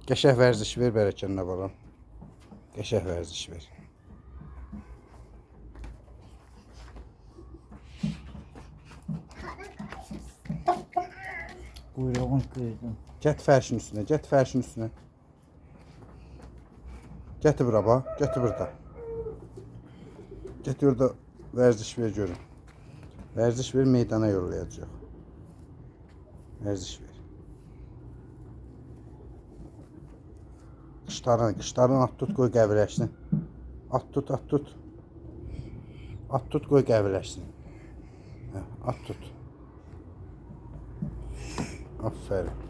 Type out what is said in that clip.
Qəşəng vərziş ver bərəkəndə balam. Qəşəng vərziş ver. Kuyruğunu kırdım. Get fərşin üstünə, get fərşin üstünə. Gətir bura bax, gətir burada. Gətir burada vərziş ver görün. Vərziş ver, meydana yollayacaq. Vərziş ver. Qışlarını at tut, qoy qəviləşsin. At tut, at tut. At tut, qoy qəviləşsin. At tut. Aferin.